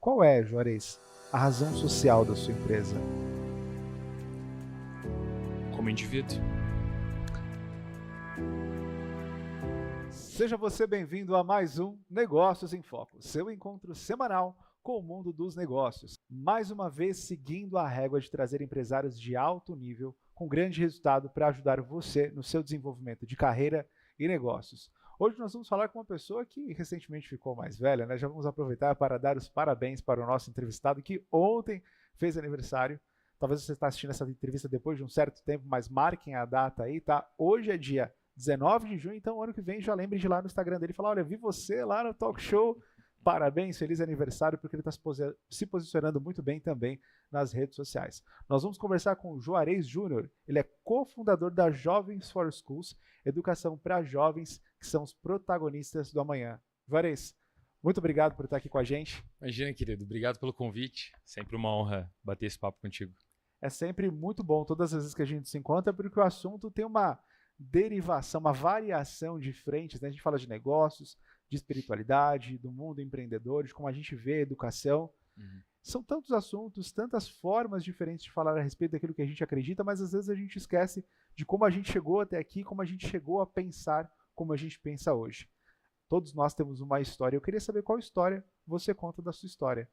Qual é, Juarez, a razão social da sua empresa? Como indivíduo. Seja você bem-vindo a mais um Negócios em Foco, seu encontro semanal com o mundo dos negócios. Mais uma vez, seguindo a régua de trazer empresários de alto nível com grande resultado para ajudar você no seu desenvolvimento de carreira e negócios. Hoje nós vamos falar com uma pessoa que recentemente ficou mais velha, né? Já vamos aproveitar para dar os parabéns para o nosso entrevistado que ontem fez aniversário. Talvez você está assistindo essa entrevista depois de um certo tempo, mas marquem a data aí, tá? Hoje é dia 19 de junho, então ano que vem já lembre de ir lá no Instagram dele e falar: olha, vi você lá no talk show, parabéns, feliz aniversário, porque ele está se posicionando muito bem também nas redes sociais. Nós vamos conversar com o Juarez Júnior, ele é cofundador da Jovens for Schools, educação para jovens que são os protagonistas do amanhã. Juarez, muito obrigado por estar aqui com a gente. Imagina, querido, obrigado pelo convite. Sempre uma honra bater esse papo contigo. É sempre muito bom todas as vezes que a gente se encontra, porque o assunto tem uma derivação, uma variação de frentes, né? A gente fala de negócios, de espiritualidade, do mundo empreendedor, de como a gente vê a educação. São tantos assuntos, tantas formas diferentes de falar a respeito daquilo que a gente acredita, mas às vezes a gente esquece de como a gente chegou até aqui, como a gente chegou a pensar como a gente pensa hoje. Todos nós temos uma história. Eu queria saber qual história você conta da sua história.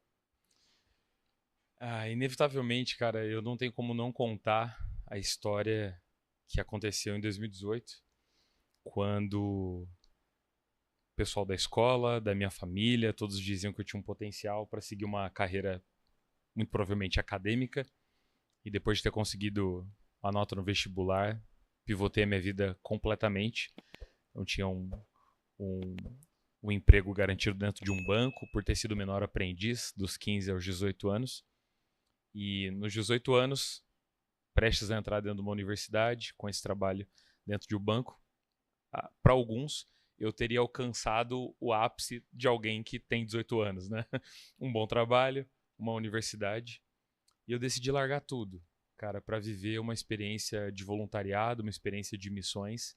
Inevitavelmente, cara, eu não tenho como não contar a história que aconteceu em 2018, quando o pessoal da escola, da minha família, todos diziam que eu tinha um potencial para seguir uma carreira muito provavelmente acadêmica, e depois de ter conseguido a nota no vestibular, pivotei a minha vida completamente. Eu tinha um emprego garantido dentro de um banco por ter sido menor aprendiz dos 15 aos 18 anos. E nos 18 anos, prestes a entrar dentro de uma universidade, com esse trabalho dentro de um banco, para alguns, eu teria alcançado o ápice de alguém que tem 18 anos, né? Um bom trabalho, uma universidade. E eu decidi largar tudo, cara, para viver uma experiência de voluntariado, uma experiência de missões.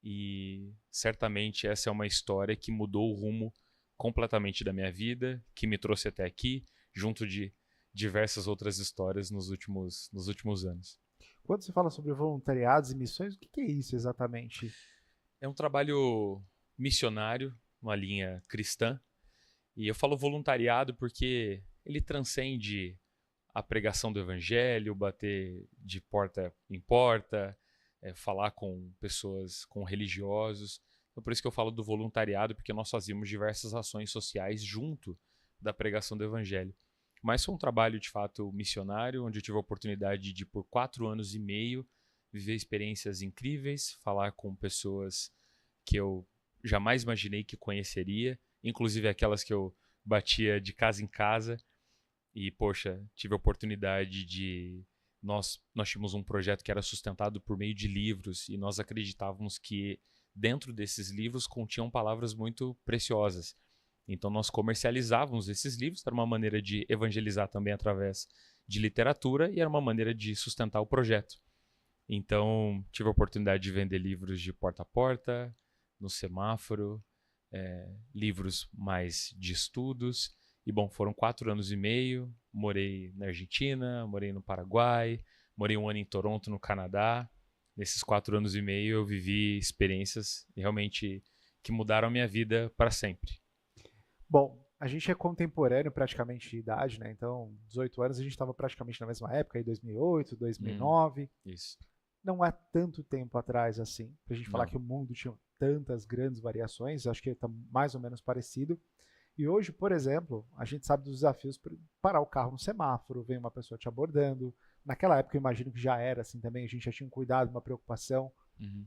E certamente essa é uma história que mudou o rumo completamente da minha vida, que me trouxe até aqui, junto de diversas outras histórias nos últimos anos. Quando você fala sobre voluntariados e missões, o que é isso exatamente? É um trabalho missionário, uma linha cristã, e eu falo voluntariado porque ele transcende a pregação do evangelho, bater de porta em porta, falar com pessoas, com religiosos. Então, por isso que eu falo do voluntariado, porque nós fazíamos diversas ações sociais junto da pregação do evangelho. Mas foi um trabalho, de fato, missionário, onde eu tive a oportunidade de, por 4 anos e meio, viver experiências incríveis, falar com pessoas que eu jamais imaginei que conheceria, inclusive aquelas que eu batia de casa em casa. E, poxa, tive a oportunidade de... Nós tínhamos um projeto que era sustentado por meio de livros, e nós acreditávamos que dentro desses livros continham palavras muito preciosas. Então nós comercializávamos esses livros, era uma maneira de evangelizar também através de literatura, e era uma maneira de sustentar o projeto. Então tive a oportunidade de vender livros de porta a porta, no semáforo, livros mais de estudos. E bom, foram 4 anos e meio, morei na Argentina, morei no Paraguai, morei 1 ano em Toronto, no Canadá. Nesses 4 anos e meio eu vivi experiências realmente que mudaram a minha vida para sempre. Bom, a gente é contemporâneo praticamente de idade, né? Então, 18 anos a gente estava praticamente na mesma época, aí 2008, 2009. Isso. Não é tanto tempo atrás assim, pra gente falar Não. que o mundo tinha tantas grandes variações, acho que está mais ou menos parecido. E hoje, por exemplo, a gente sabe dos desafios para parar o carro no semáforo, vem uma pessoa te abordando. Naquela época eu imagino que já era assim também, a gente já tinha um cuidado, uma preocupação. Uhum.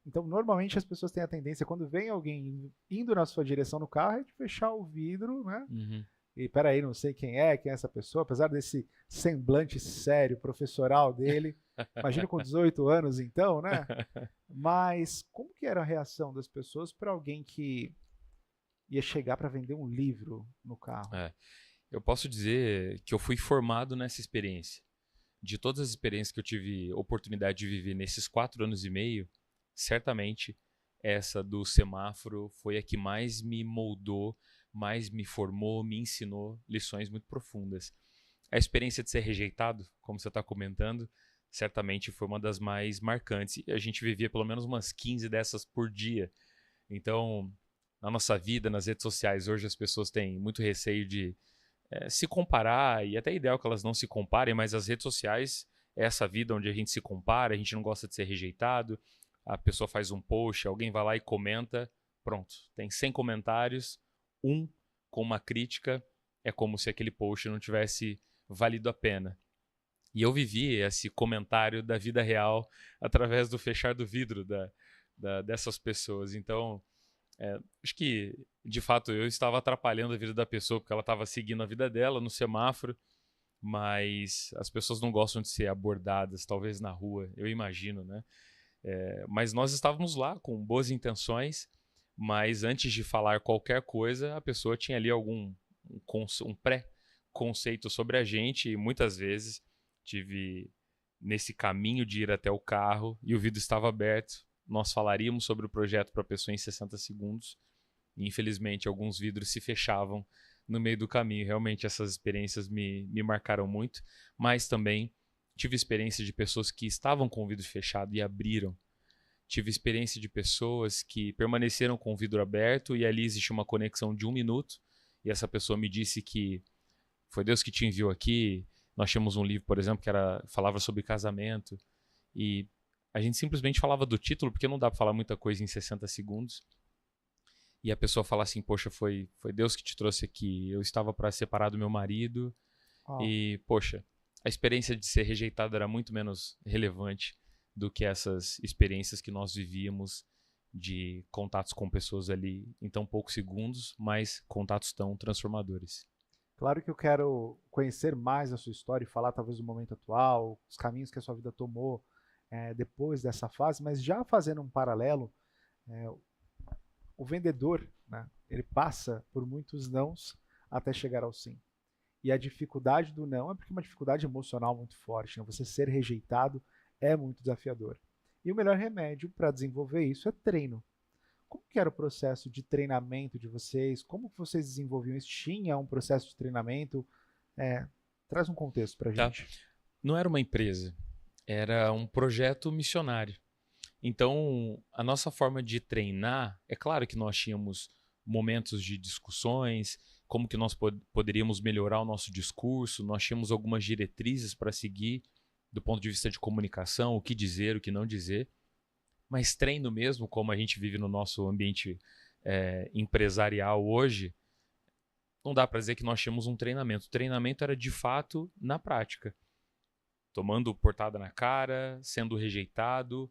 Então, normalmente as pessoas têm a tendência, quando vem alguém indo na sua direção no carro, é de fechar o vidro, né? Uhum. E peraí, não sei quem é essa pessoa, apesar desse semblante sério, professoral dele. Imagina com 18 anos, então, né? Mas como que era a reação das pessoas para alguém que ia chegar para vender um livro no carro? Eu posso dizer que eu fui formado nessa experiência. De todas as experiências que eu tive oportunidade de viver nesses 4 anos e meio, certamente essa do semáforo foi a que mais me moldou, mais me formou, me ensinou lições muito profundas. A experiência de ser rejeitado, como você está comentando, certamente foi uma das mais marcantes. E a gente vivia pelo menos umas 15 dessas por dia. Então, na nossa vida, nas redes sociais, hoje as pessoas têm muito receio de se comparar, e até é ideal que elas não se comparem, mas as redes sociais é essa vida onde a gente se compara, a gente não gosta de ser rejeitado, a pessoa faz um post, alguém vai lá e comenta, pronto, tem 100 comentários, um com uma crítica, é como se aquele post não tivesse valido a pena. E eu vivi esse comentário da vida real através do fechar do vidro dessas pessoas. Então, acho que, de fato, eu estava atrapalhando a vida da pessoa porque ela estava seguindo a vida dela no semáforo, mas as pessoas não gostam de ser abordadas, talvez na rua, eu imagino, né? Mas nós estávamos lá com boas intenções, mas antes de falar qualquer coisa, a pessoa tinha ali um pré-conceito sobre a gente e muitas vezes tive nesse caminho de ir até o carro e o vidro estava aberto. Nós falaríamos sobre o projeto para a pessoa em 60 segundos e, infelizmente, alguns vidros se fechavam no meio do caminho. Realmente, essas experiências me marcaram muito, mas também tive experiência de pessoas que estavam com o vidro fechado e abriram. Tive experiência de pessoas que permaneceram com o vidro aberto e ali existe uma conexão de 1 minuto e essa pessoa me disse que foi Deus que te enviou aqui. Nós tínhamos um livro, por exemplo, que falava sobre casamento e a gente simplesmente falava do título, porque não dá para falar muita coisa em 60 segundos. E a pessoa fala assim, poxa, foi Deus que te trouxe aqui. Eu estava para separar do meu marido. E, poxa, a experiência de ser rejeitado era muito menos relevante do que essas experiências que nós vivíamos de contatos com pessoas ali em tão poucos segundos, mas contatos tão transformadores. Claro que eu quero conhecer mais a sua história e falar talvez do momento atual, os caminhos que a sua vida tomou depois dessa fase, mas já fazendo um paralelo, o vendedor, né, ele passa por muitos nãos até chegar ao sim. E a dificuldade do não é porque é uma dificuldade emocional muito forte, né? Você ser rejeitado é muito desafiador. E o melhor remédio para desenvolver isso é treino. Como que era o processo de treinamento de vocês? Como que vocês desenvolviam isso? Tinha um processo de treinamento? Traz um contexto para a gente. Tá. Não era uma empresa, era um projeto missionário. Então, a nossa forma de treinar, é claro que nós tínhamos momentos de discussões, como que nós poderíamos melhorar o nosso discurso, nós tínhamos algumas diretrizes para seguir do ponto de vista de comunicação, o que dizer, o que não dizer. Mas treino mesmo, como a gente vive no nosso ambiente empresarial hoje, não dá para dizer que nós tínhamos um treinamento. O treinamento era de fato na prática. Tomando portada na cara, sendo rejeitado.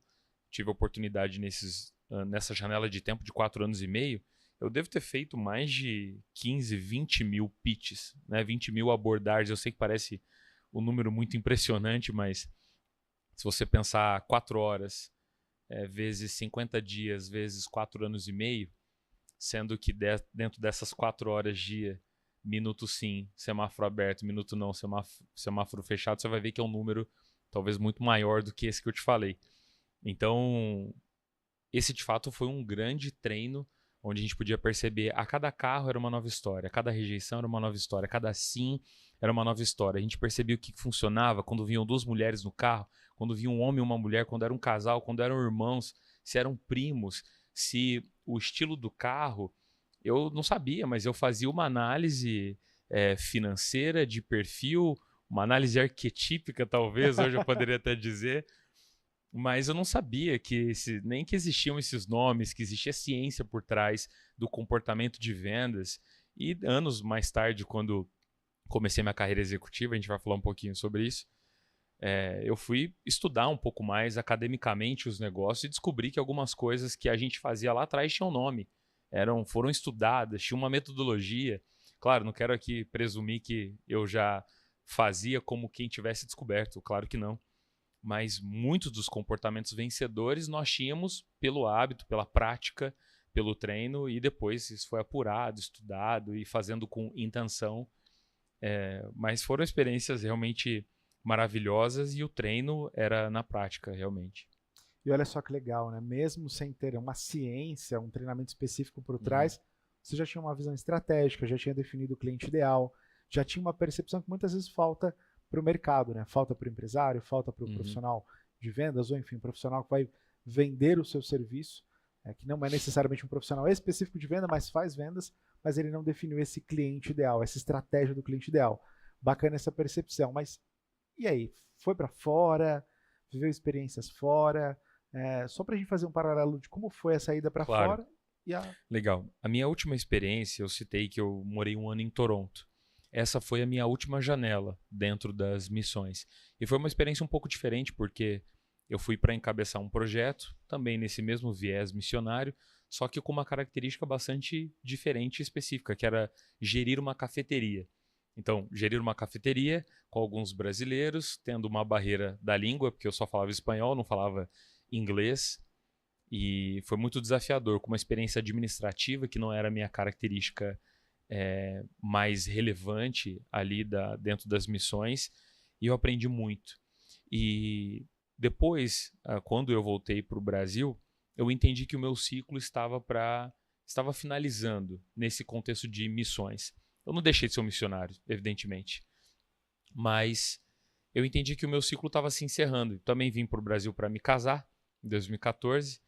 Tive a oportunidade nessa janela de tempo de 4 anos e meio, eu devo ter feito mais de 15, 20 mil pitches, né? 20 mil abordagens. Eu sei que parece um número muito impressionante, mas se você pensar 4 horas, vezes 50 dias, vezes 4 anos e meio, sendo que dentro dessas 4 horas dia, minuto sim, semáforo aberto, minuto não, semáforo fechado, você vai ver que é um número talvez muito maior do que esse que eu te falei. Então, esse de fato foi um grande treino onde a gente podia perceber a cada carro era uma nova história, a cada rejeição era uma nova história, a cada sim era uma nova história. A gente percebia o que funcionava quando vinham 2 mulheres no carro, quando vinha um homem e uma mulher, quando era um casal, quando eram irmãos, se eram primos, se o estilo do carro, eu não sabia, mas eu fazia uma análise financeira de perfil, uma análise arquetípica talvez, hoje eu poderia até dizer, mas eu não sabia nem que existiam esses nomes, que existia ciência por trás do comportamento de vendas. E anos mais tarde, quando comecei minha carreira executiva, a gente vai falar um pouquinho sobre isso, eu fui estudar um pouco mais academicamente os negócios e descobri que algumas coisas que a gente fazia lá atrás tinham nome, foram estudadas, tinha uma metodologia. Claro, não quero aqui presumir que eu já fazia como quem tivesse descoberto, claro que não. Mas muitos dos comportamentos vencedores nós tínhamos pelo hábito, pela prática, pelo treino, e depois isso foi apurado, estudado e fazendo com intenção. Mas foram experiências realmente maravilhosas e o treino era na prática, realmente. E olha só que legal, né? Mesmo sem ter uma ciência, um treinamento específico por trás, você já tinha uma visão estratégica, já tinha definido o cliente ideal, já tinha uma percepção que muitas vezes falta para o mercado, né? Falta para o empresário, falta para o profissional de vendas, ou enfim, profissional que vai vender o seu serviço, que não é necessariamente um profissional específico de venda, mas faz vendas, mas ele não definiu esse cliente ideal, essa estratégia do cliente ideal. Bacana essa percepção, mas e aí? Foi para fora? Viveu experiências fora? Só para a gente fazer um paralelo de como foi a saída para Claro. fora e a... Legal. A minha última experiência, eu citei que eu morei 1 ano em Toronto. Essa foi a minha última janela dentro das missões. E foi uma experiência um pouco diferente, porque eu fui para encabeçar um projeto, também nesse mesmo viés missionário, só que com uma característica bastante diferente e específica, que era gerir uma cafeteria. Então, gerir uma cafeteria com alguns brasileiros, tendo uma barreira da língua, porque eu só falava espanhol, não falava inglês, e foi muito desafiador, com uma experiência administrativa que não era a minha característica mais relevante ali dentro das missões, e eu aprendi muito. E depois, quando eu voltei para o Brasil, eu entendi que o meu ciclo estava finalizando nesse contexto de missões. Eu não deixei de ser um missionário, evidentemente, mas eu entendi que o meu ciclo estava se encerrando. Também vim para o Brasil para me casar, em 2014,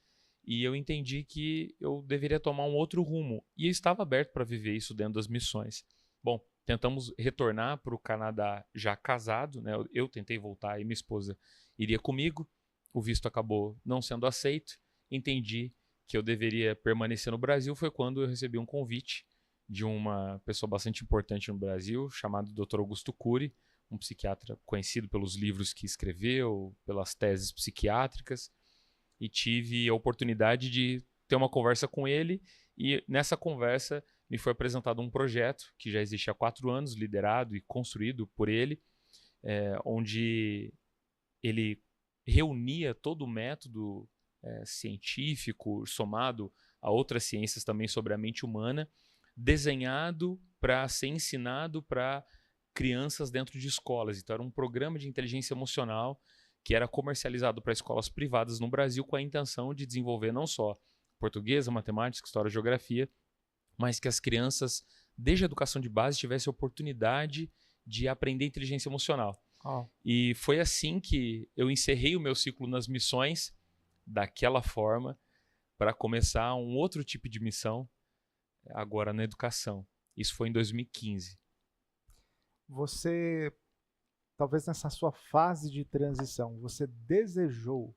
e eu entendi que eu deveria tomar um outro rumo. E eu estava aberto para viver isso dentro das missões. Bom, tentamos retornar para o Canadá já casado, né? Eu tentei voltar e minha esposa iria comigo. O visto acabou não sendo aceito. Entendi que eu deveria permanecer no Brasil. Foi quando eu recebi um convite de uma pessoa bastante importante no Brasil, chamado Dr. Augusto Cury, um psiquiatra conhecido pelos livros que escreveu, pelas teses psiquiátricas, e tive a oportunidade de ter uma conversa com ele, e nessa conversa me foi apresentado um projeto que já existe há 4 anos, liderado e construído por ele, onde ele reunia todo o método científico, somado a outras ciências também sobre a mente humana, desenhado para ser ensinado para crianças dentro de escolas. Então era um programa de inteligência emocional que era comercializado para escolas privadas no Brasil com a intenção de desenvolver não só português, matemática, história, geografia, mas que as crianças, desde a educação de base, tivessem a oportunidade de aprender inteligência emocional. E foi assim que eu encerrei o meu ciclo nas missões, daquela forma, para começar um outro tipo de missão, agora na educação. Isso foi em 2015. Você, talvez nessa sua fase de transição, você desejou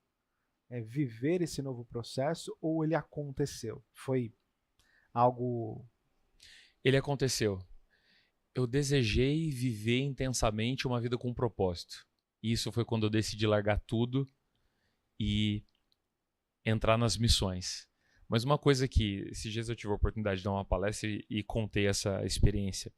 viver esse novo processo ou ele aconteceu? Foi algo... Ele aconteceu. Eu desejei viver intensamente uma vida com propósito. Isso foi quando eu decidi largar tudo e entrar nas missões. Mas uma coisa que esses dias eu tive a oportunidade de dar uma palestra e contei essa experiência.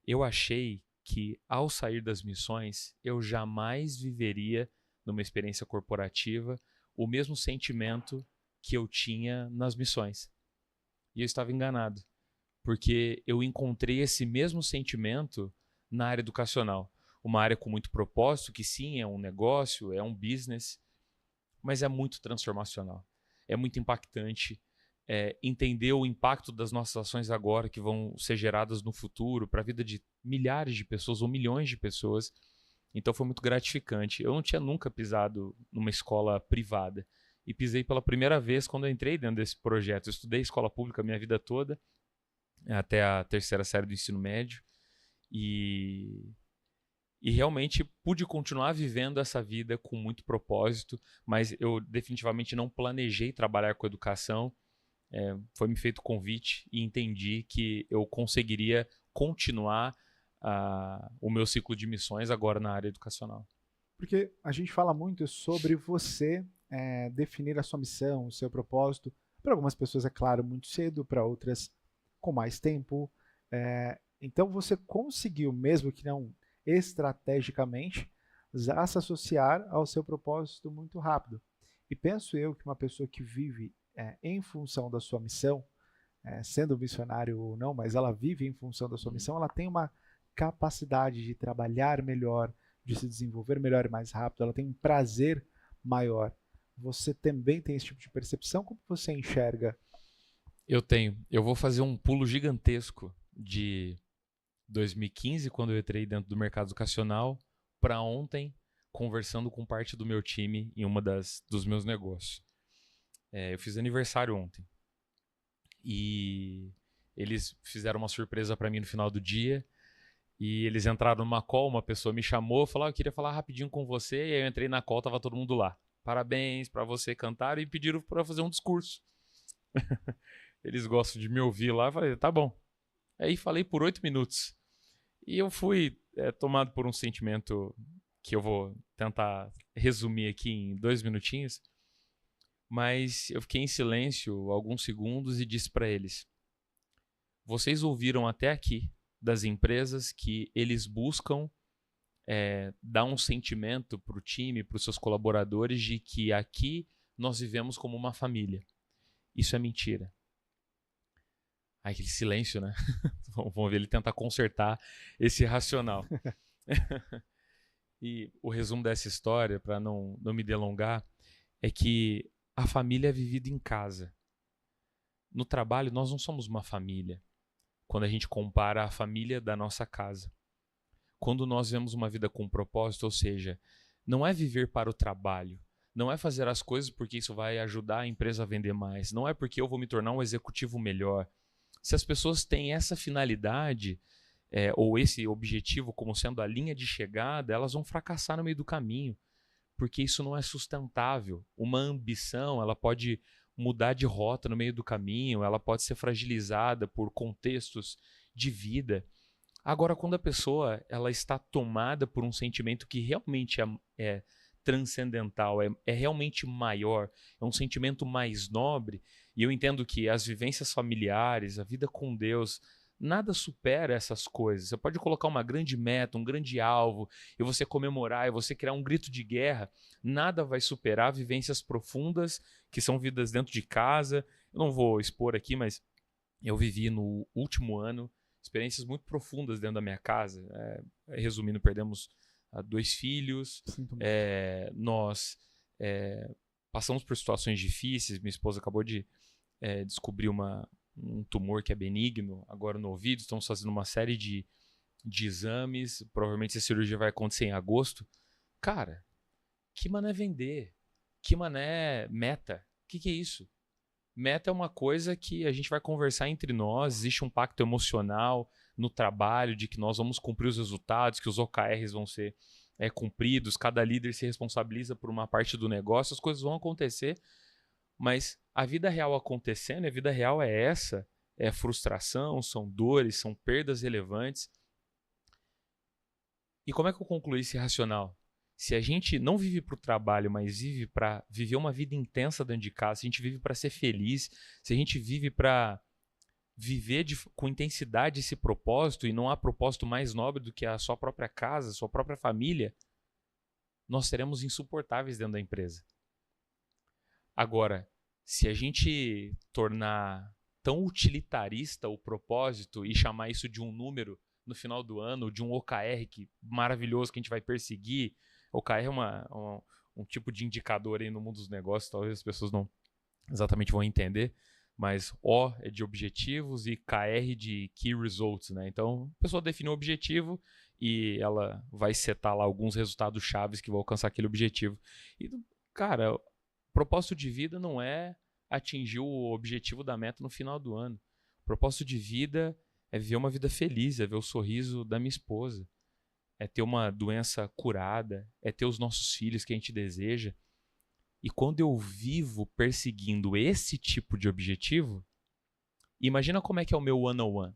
Eu achei que ao sair das missões eu jamais viveria numa experiência corporativa o mesmo sentimento que eu tinha nas missões. E eu estava enganado, porque eu encontrei esse mesmo sentimento na área educacional. Uma área com muito propósito, que sim, é um negócio, é um business, mas é muito transformacional. É muito impactante entender o impacto das nossas ações agora que vão ser geradas no futuro para a vida de milhares de pessoas ou milhões de pessoas. Então foi muito gratificante. Eu não tinha nunca pisado numa escola privada e pisei pela primeira vez quando eu entrei dentro desse projeto. Eu estudei escola pública a minha vida toda, até a 3ª série do ensino médio, e realmente pude continuar vivendo essa vida com muito propósito, mas eu definitivamente não planejei trabalhar com educação. Foi me feito convite e entendi que eu conseguiria continuar o meu ciclo de missões agora na área educacional. Porque a gente fala muito sobre você definir a sua missão, o seu propósito. Para algumas pessoas, é claro, muito cedo, para outras com mais tempo. Então você conseguiu, mesmo que não estrategicamente, já se associar ao seu propósito muito rápido. E penso eu que uma pessoa que vive em função da sua missão, sendo missionário ou não, mas ela vive em função da sua missão, ela tem uma capacidade de trabalhar melhor, de se desenvolver melhor e mais rápido, ela tem um prazer maior. Você também tem esse tipo de percepção? Como você enxerga? Eu tenho. Eu vou fazer um pulo gigantesco de 2015, quando eu entrei dentro do mercado educacional, para ontem, conversando com parte do meu time em dos meus negócios. Eu fiz aniversário ontem e eles fizeram uma surpresa para mim no final do dia e eles entraram numa call, uma pessoa me chamou, falou: eu queria falar rapidinho com você, e aí eu entrei na call, tava todo mundo lá. Parabéns para você cantar, e pediram para fazer um discurso. Eles gostam de me ouvir lá, eu falei: tá bom. Aí falei por 8 minutos. E eu fui tomado por um sentimento que eu vou tentar resumir aqui em 2 minutinhos, mas eu fiquei em silêncio alguns segundos e disse para eles: vocês ouviram até aqui das empresas que eles buscam dar um sentimento para o time, para os seus colaboradores, de que aqui nós vivemos como uma família. Isso é mentira. Ai, aquele silêncio, né? Vamos ver ele tentar consertar esse racional. E o resumo dessa história, para não me delongar, é que a família é vivida em casa. No trabalho, nós não somos uma família, quando a gente compara a família da nossa casa. Quando nós vemos uma vida com propósito, ou seja, não é viver para o trabalho, não é fazer as coisas porque isso vai ajudar a empresa a vender mais, não é porque eu vou me tornar um executivo melhor. Se as pessoas têm essa finalidade ou esse objetivo como sendo a linha de chegada, elas vão fracassar no meio do caminho, porque isso não é sustentável. Uma ambição, ela pode mudar de rota no meio do caminho, ela pode ser fragilizada por contextos de vida. Agora, quando a pessoa ela está tomada por um sentimento que realmente é transcendental, é realmente maior, é um sentimento mais nobre, e eu entendo que as vivências familiares, a vida com Deus, nada supera essas coisas. Você pode colocar uma grande meta, um grande alvo, e você comemorar, e você criar um grito de guerra, nada vai superar vivências profundas que são vividas dentro de casa. Eu não vou expor aqui, mas eu vivi no último ano experiências muito profundas dentro da minha casa. Resumindo, perdemos 2 filhos, nós passamos por situações difíceis. Minha esposa acabou de descobrir um tumor que é benigno agora no ouvido. Estamos fazendo uma série de exames. Provavelmente a cirurgia vai acontecer em agosto. Cara, que mané vender? Que mané meta? O que é isso? Meta é uma coisa que a gente vai conversar entre nós, existe um pacto emocional no trabalho de que nós vamos cumprir os resultados, que os OKRs vão ser cumpridos, cada líder se responsabiliza por uma parte do negócio, as coisas vão acontecer, mas a vida real acontecendo, a vida real é essa, é frustração, são dores, são perdas relevantes. E como é que eu concluí esse racional? Se a gente não vive para o trabalho, mas vive para viver uma vida intensa dentro de casa, se a gente vive para ser feliz, se a gente vive para viver com intensidade esse propósito, e não há propósito mais nobre do que a sua própria casa, a sua própria família, nós seremos insuportáveis dentro da empresa. Agora, se a gente tornar tão utilitarista o propósito e chamar isso de um número no final do ano, de um OKR maravilhoso que a gente vai perseguir. OKR é um tipo de indicador aí no mundo dos negócios, talvez as pessoas não exatamente vão entender, mas O é de objetivos e KR de Key Results, né? Então, a pessoa define um objetivo e ela vai setar lá alguns resultados chaves que vão alcançar aquele objetivo. E, cara, propósito de vida não é atingir o objetivo da meta no final do ano. Propósito de vida é viver uma vida feliz, é ver o sorriso da minha esposa, é ter uma doença curada, é ter os nossos filhos que a gente deseja. E quando eu vivo perseguindo esse tipo de objetivo, imagina como é que é o meu one-on-one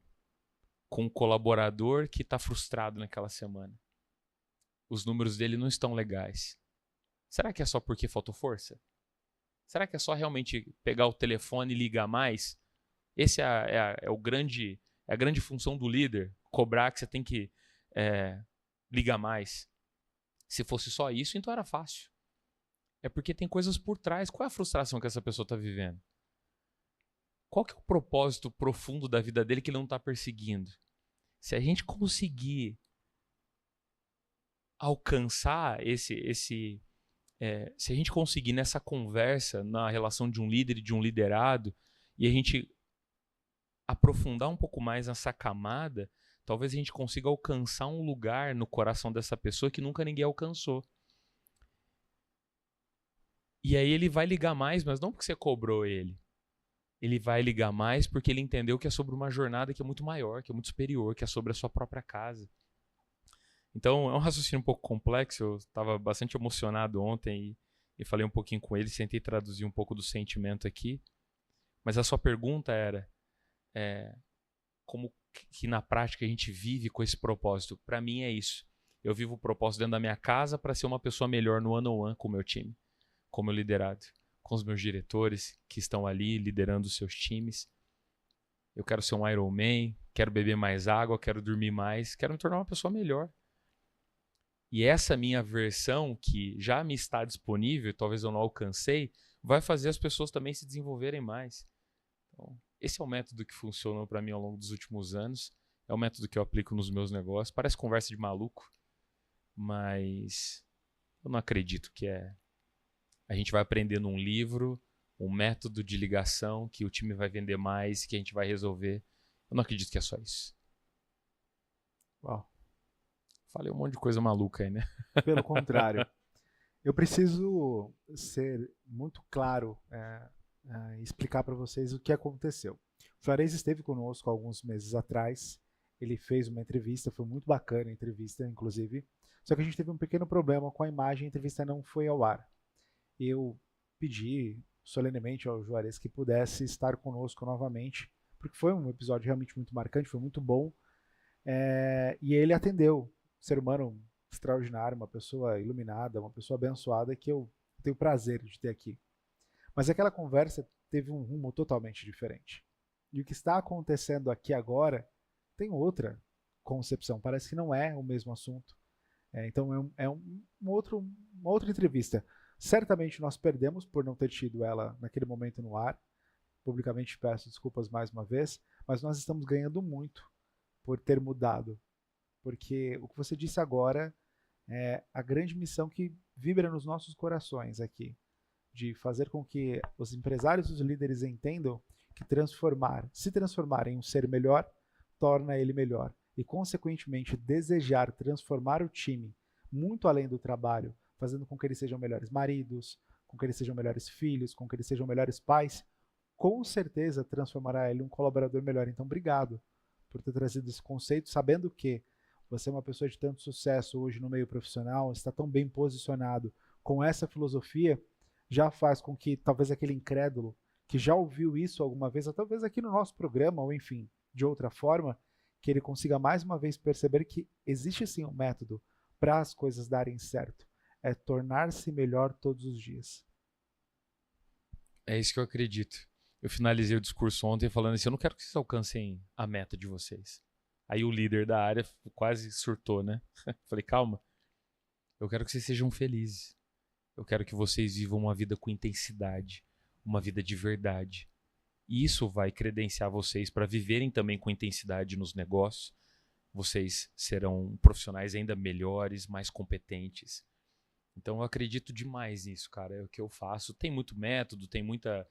com um colaborador que está frustrado naquela semana. Os números dele não estão legais. Será que é só porque faltou força? Será que é só realmente pegar o telefone e ligar mais? Esse é a grande função do líder, cobrar que você tem que ligar mais. Se fosse só isso, então era fácil. É porque tem coisas por trás. Qual é a frustração que essa pessoa está vivendo? Qual que é o propósito profundo da vida dele que ele não está perseguindo? Se a gente conseguir alcançar se a gente conseguir nessa conversa, na relação de um líder e de um liderado, e a gente aprofundar um pouco mais nessa camada, talvez a gente consiga alcançar um lugar no coração dessa pessoa que nunca ninguém alcançou. E aí ele vai ligar mais, mas não porque você cobrou ele. Ele vai ligar mais porque ele entendeu que é sobre uma jornada que é muito maior, que é muito superior, que é sobre a sua própria casa. Então, é um raciocínio um pouco complexo. Eu estava bastante emocionado ontem e falei um pouquinho com ele, tentei traduzir um pouco do sentimento aqui. Mas a sua pergunta era como que na prática a gente vive com esse propósito. Para mim é isso. Eu vivo o propósito dentro da minha casa para ser uma pessoa melhor no one-on-one com o meu time, com o meu liderado, com os meus diretores que estão ali liderando os seus times. Eu quero ser um Iron Man, quero beber mais água, quero dormir mais, quero me tornar uma pessoa melhor. E essa minha versão, que já me está disponível, talvez eu não alcancei, vai fazer as pessoas também se desenvolverem mais. Então, esse é o método que funcionou para mim ao longo dos últimos anos. É o método que eu aplico nos meus negócios. Parece conversa de maluco, mas eu não acredito que a gente vai aprender num livro um método de ligação que o time vai vender mais, que a gente vai resolver. Eu não acredito que é só isso. Uau. Falei um monte de coisa maluca aí, né? Pelo contrário. Eu preciso ser muito claro e explicar para vocês o que aconteceu. O Juarez esteve conosco alguns meses atrás. Ele fez uma entrevista, foi muito bacana a entrevista, inclusive. Só que a gente teve um pequeno problema com a imagem, a entrevista não foi ao ar. Eu pedi solenemente ao Juarez que pudesse estar conosco novamente, porque foi um episódio realmente muito marcante, foi muito bom. E ele atendeu. Ser humano extraordinário, uma pessoa iluminada, uma pessoa abençoada que eu tenho o prazer de ter aqui. Mas aquela conversa teve um rumo totalmente diferente. E o que está acontecendo aqui agora tem outra concepção. Parece que não é o mesmo assunto. Então uma outra entrevista. Certamente nós perdemos por não ter tido ela naquele momento no ar. Publicamente peço desculpas mais uma vez, mas nós estamos ganhando muito por ter mudado. Porque o que você disse agora é a grande missão que vibra nos nossos corações aqui, de fazer com que os empresários e os líderes entendam que se transformar em um ser melhor, torna ele melhor. E, consequentemente, desejar transformar o time muito além do trabalho, fazendo com que eles sejam melhores maridos, com que eles sejam melhores filhos, com que eles sejam melhores pais, com certeza transformará ele em um colaborador melhor. Então, obrigado por ter trazido esse conceito, sabendo que você é uma pessoa de tanto sucesso hoje no meio profissional, está tão bem posicionado com essa filosofia, já faz com que talvez aquele incrédulo que já ouviu isso alguma vez, ou talvez aqui no nosso programa, ou enfim, de outra forma, que ele consiga mais uma vez perceber que existe sim um método para as coisas darem certo. É tornar-se melhor todos os dias. É isso que eu acredito. Eu finalizei o discurso ontem falando assim, eu não quero que vocês alcancem a meta de vocês. Aí o líder da área quase surtou, né? Falei, calma, eu quero que vocês sejam felizes. Eu quero que vocês vivam uma vida com intensidade, uma vida de verdade. E isso vai credenciar vocês para viverem também com intensidade nos negócios. Vocês serão profissionais ainda melhores, mais competentes. Então eu acredito demais nisso, cara. É o que eu faço. Tem muito método, tem muita...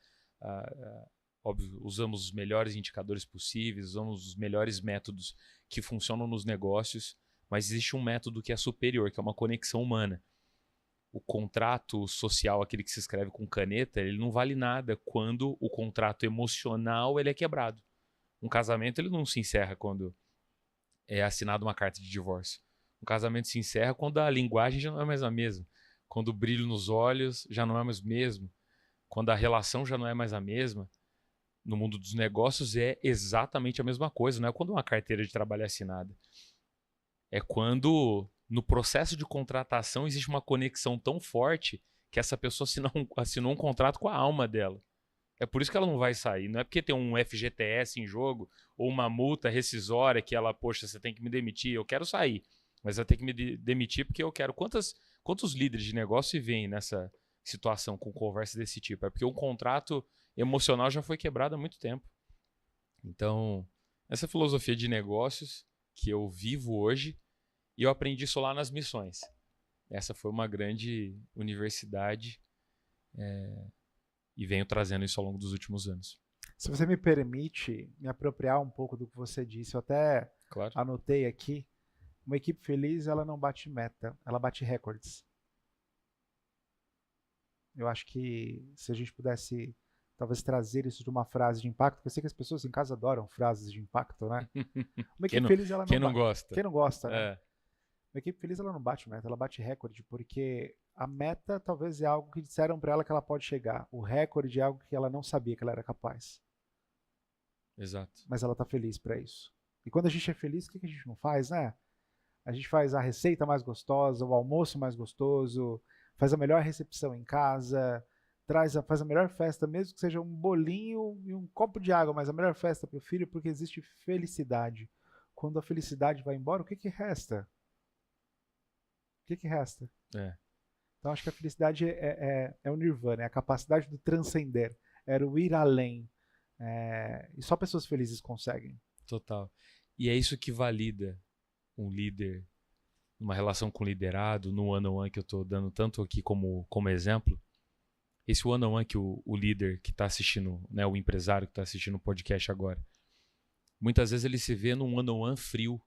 óbvio, usamos os melhores indicadores possíveis, usamos os melhores métodos que funcionam nos negócios, mas existe um método que é superior, que é uma conexão humana. O contrato social, aquele que se escreve com caneta, ele não vale nada quando o contrato emocional ele é quebrado. Um casamento ele não se encerra quando é assinada uma carta de divórcio. Um casamento se encerra quando a linguagem já não é mais a mesma, quando o brilho nos olhos já não é mais o mesmo, quando a relação já não é mais a mesma. No mundo dos negócios é exatamente a mesma coisa. Não é quando uma carteira de trabalho é assinada. É quando, no processo de contratação, existe uma conexão tão forte que essa pessoa assinou um contrato com a alma dela. É por isso que ela não vai sair. Não é porque tem um FGTS em jogo ou uma multa rescisória que ela, poxa, você tem que me demitir. Eu quero sair, mas vai ter que me demitir porque eu quero. Quantos líderes de negócio se veem nessa situação com conversa desse tipo? É porque um contrato emocional já foi quebrado há muito tempo. Então, essa filosofia de negócios que eu vivo hoje, e eu aprendi isso lá nas missões. Essa foi uma grande universidade e venho trazendo isso ao longo dos últimos anos. Se você me permite me apropriar um pouco do que você disse, eu até Claro. anotei aqui, uma equipe feliz, ela não bate meta, ela bate recordes. Eu acho que se a gente pudesse talvez trazer isso de uma frase de impacto, porque eu sei que as pessoas em casa adoram frases de impacto, né? Uma Quem equipe não, feliz, ela quem não não bate. gosta? Quem não gosta, né? É, Uma equipe feliz, ela não bate meta, ela bate recorde, porque a meta talvez é algo que disseram para ela que ela pode chegar. O recorde é algo que ela não sabia que ela era capaz. exato. Mas ela tá feliz para isso. E quando a gente é feliz, o que a gente não faz, né? A gente faz a receita mais gostosa, o almoço mais gostoso, faz a melhor recepção em casa, faz a melhor festa, mesmo que seja um bolinho e um copo de água, mas a melhor festa para o filho, porque existe felicidade. Quando a felicidade vai embora, o que que resta? O que que resta? É, Então acho que a felicidade é o nirvana, é a capacidade de transcender, era o ir além. E só pessoas felizes conseguem. total. E é isso que valida um líder numa relação com liderado, no one-on-one que eu estou dando tanto aqui como exemplo. Esse one-on-one que o líder que está assistindo, né, o empresário que está assistindo o podcast agora, muitas vezes ele se vê num one-on-one frio,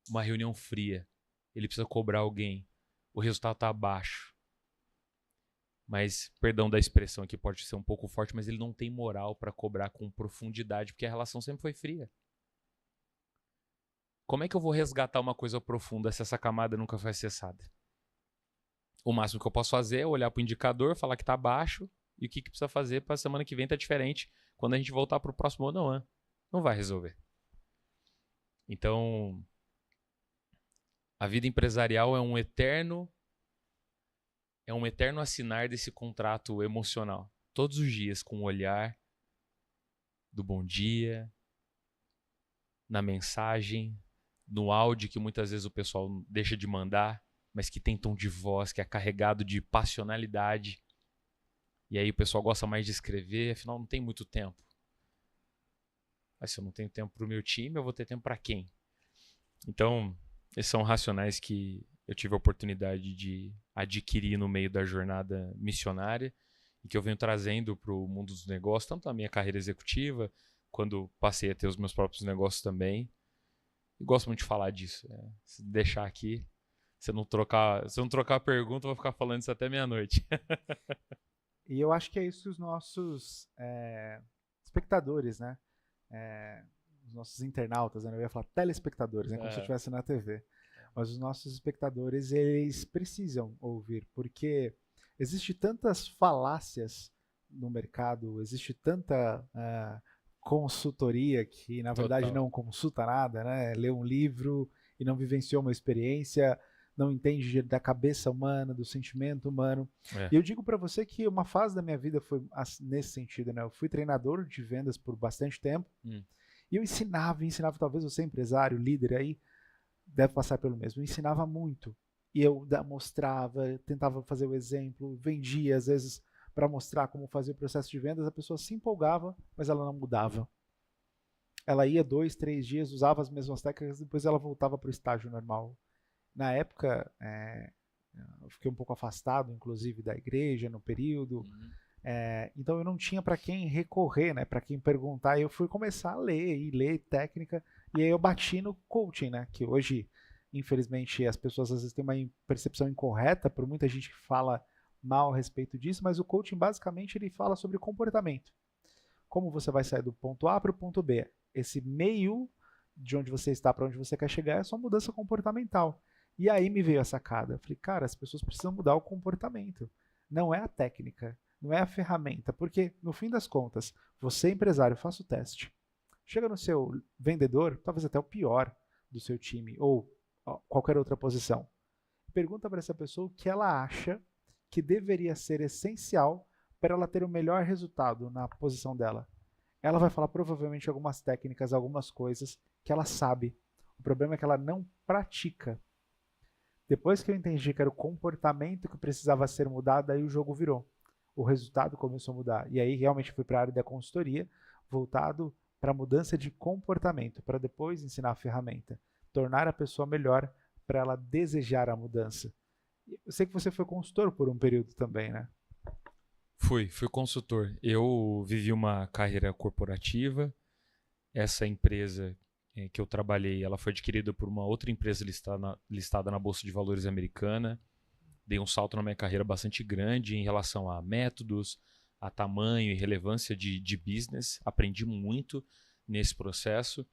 uma reunião fria. Ele precisa cobrar alguém. O resultado está abaixo. Mas, perdão da expressão aqui, pode ser um pouco forte, mas ele não tem moral para cobrar com profundidade, porque a relação sempre foi fria. Como é que eu vou resgatar uma coisa profunda se essa camada nunca foi acessada? O máximo que eu posso fazer é olhar para o indicador, falar que está baixo e o que precisa fazer para a semana que vem estar diferente quando a gente voltar para o próximo one-on-one. Não vai resolver. Então, a vida empresarial é um eterno assinar desse contrato emocional. Todos os dias, com o olhar do bom dia, na mensagem, no áudio que muitas vezes o pessoal deixa de mandar, mas que tem tom de voz, que é carregado de passionalidade. E aí o pessoal gosta mais de escrever, afinal não tem muito tempo. Mas se eu não tenho tempo para o meu time, eu vou ter tempo para quem? Então, esses são racionais que eu tive a oportunidade de adquirir no meio da jornada missionária e que eu venho trazendo para o mundo dos negócios, tanto na minha carreira executiva, quando passei a ter os meus próprios negócios também. E gosto muito de falar disso. Se deixar aqui, se eu não trocar a pergunta, eu vou ficar falando isso até meia-noite. E eu acho que é isso que os nossos espectadores, né? Os nossos internautas, né? Eu ia falar telespectadores, né? Como se eu estivesse na TV. Mas os nossos espectadores, eles precisam ouvir, porque existe tantas falácias no mercado, existe tanta consultoria que, na verdade, Total. não consulta nada, né? Lê um livro e não vivenciou uma experiência, não entende da cabeça humana, do sentimento humano. E eu digo para você que uma fase da minha vida foi nesse sentido, né? Eu fui treinador de vendas por bastante tempo e eu ensinava, talvez você empresário, líder aí, deve passar pelo mesmo. Eu ensinava muito. E eu mostrava, tentava fazer o exemplo, vendia às vezes para mostrar como fazer o processo de vendas, a pessoa se empolgava, mas ela não mudava. Ela ia 2, 3 dias, usava as mesmas técnicas, depois ela voltava para o estágio normal. Na época, eu fiquei um pouco afastado, inclusive, da igreja no período. Então eu não tinha para quem recorrer, né? Para quem perguntar. Eu fui começar a ler técnica, e aí eu bati no coaching, né? Que hoje, infelizmente, as pessoas às vezes têm uma percepção incorreta, por muita gente que fala mal a respeito disso, mas o coaching basicamente ele fala sobre comportamento. Como você vai sair do ponto A para o ponto B. Esse meio de onde você está para onde você quer chegar é só mudança comportamental. E aí me veio a sacada. Eu falei, cara, as pessoas precisam mudar o comportamento. Não é a técnica, não é a ferramenta, porque no fim das contas, você empresário, faça o teste. Chega no seu vendedor, talvez até o pior do seu time, ou qualquer outra posição. Pergunta para essa pessoa o que ela acha que deveria ser essencial para ela ter o melhor resultado na posição dela. Ela vai falar provavelmente algumas técnicas, algumas coisas que ela sabe. O problema é que ela não pratica. Depois que eu entendi que era o comportamento que precisava ser mudado, aí o jogo virou. O resultado começou a mudar. E aí realmente fui para a área da consultoria, voltado para a mudança de comportamento, para depois ensinar a ferramenta. Tornar a pessoa melhor para ela desejar a mudança. Eu sei que você foi consultor por um período também, né? Fui consultor. Eu vivi uma carreira corporativa. Essa empresa que eu trabalhei, ela foi adquirida por uma outra empresa listada na Bolsa de Valores americana. Dei um salto na minha carreira bastante grande em relação a métodos, a tamanho e relevância de business. Aprendi muito nesse processo.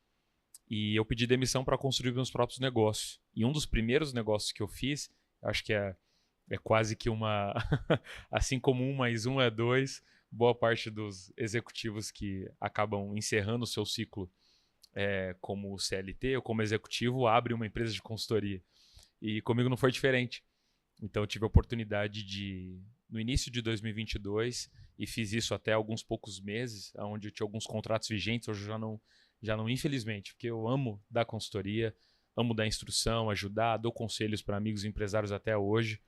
E eu pedi demissão para construir meus próprios negócios. E um dos primeiros negócios que eu fiz, acho que é quase que uma... assim como 1 mais 1 é 2, boa parte dos executivos que acabam encerrando o seu ciclo como CLT ou como executivo abre uma empresa de consultoria. E comigo não foi diferente. Então eu tive a oportunidade no início de 2022, e fiz isso até alguns poucos meses, onde eu tinha alguns contratos vigentes. Hoje eu já não, infelizmente, porque eu amo dar consultoria, amo dar instrução, ajudar, dou conselhos para amigos empresários até hoje,